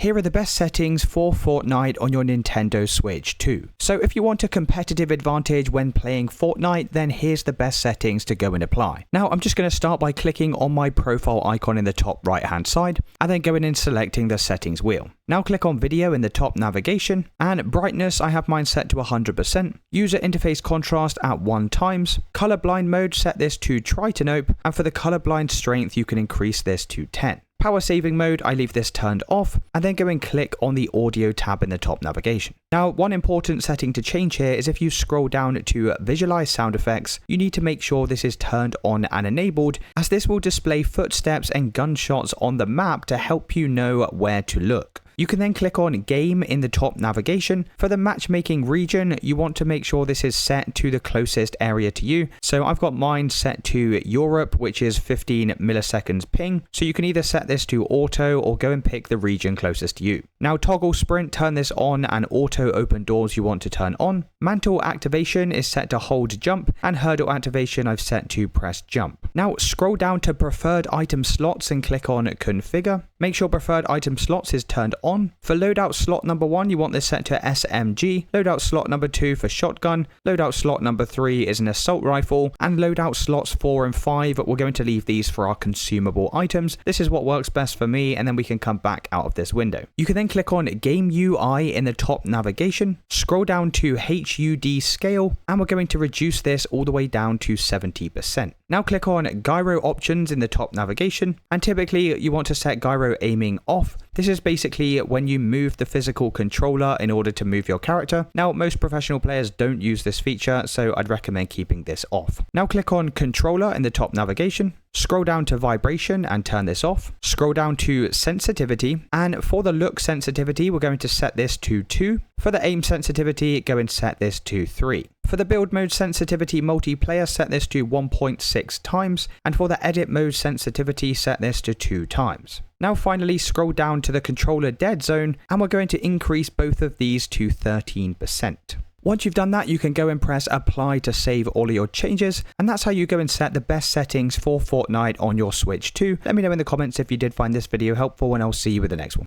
Here are the best settings for Fortnite on your Nintendo Switch 2. So if you want a competitive advantage when playing Fortnite, then here's the best settings to go and apply. Now I'm just going to start by clicking on my profile icon in the top right hand side and then going and selecting the settings wheel. Now click on video in the top navigation, and brightness I have mine set to 100%, user interface contrast at 1 times, colorblind mode set this to try to nope, and for the colorblind strength you can increase this to 10. Power saving mode, I leave this turned off, and then go and click on the audio tab in the top navigation. Now, one important setting to change here is if you scroll down to visualize sound effects, you need to make sure this is turned on and enabled, as this will display footsteps and gunshots on the map to help you know where to look. You can then click on game in the top navigation. For the matchmaking region, you want to make sure this is set to the closest area to you. So I've got mine set to Europe, which is 15 milliseconds ping. So you can either set this to auto or go and pick the region closest to you. Now toggle sprint, turn this on, and auto open doors you want to turn on. Mantle activation is set to hold jump, and hurdle activation I've set to press jump. Now scroll down to preferred item slots and click on configure. Make sure preferred item slots is turned on. For loadout slot number 1, you want this set to SMG, loadout slot number 2 for shotgun, loadout slot number 3 is an assault rifle, and loadout slots 4 and 5, we're going to leave these for our consumable items. This is what works best for me, and then we can come back out of this window. You can then click on Game UI in the top navigation, scroll down to HUD Scale, and we're going to reduce this all the way down to 70%. Now click on Gyro options in the top navigation, and typically you want to set gyro aiming off. This is basically when you move the physical controller in order to move your character. Now most professional players don't use this feature, so I'd recommend keeping this off. Now click on controller in the top navigation, scroll down to vibration and turn this off, scroll down to sensitivity, and for the look sensitivity we're going to set this to 2. For the aim sensitivity, go and set this to 3. For the build mode sensitivity multiplayer, set this to 1.6 times, and for the edit mode sensitivity, set this to 2 times. Now finally scroll down to the controller dead zone, and we're going to increase both of these to 13%. Once you've done that, you can go and press apply to save all of your changes, and that's how you go and set the best settings for Fortnite on your Switch 2. Let me know in the comments if you did find this video helpful, and I'll see you with the next one.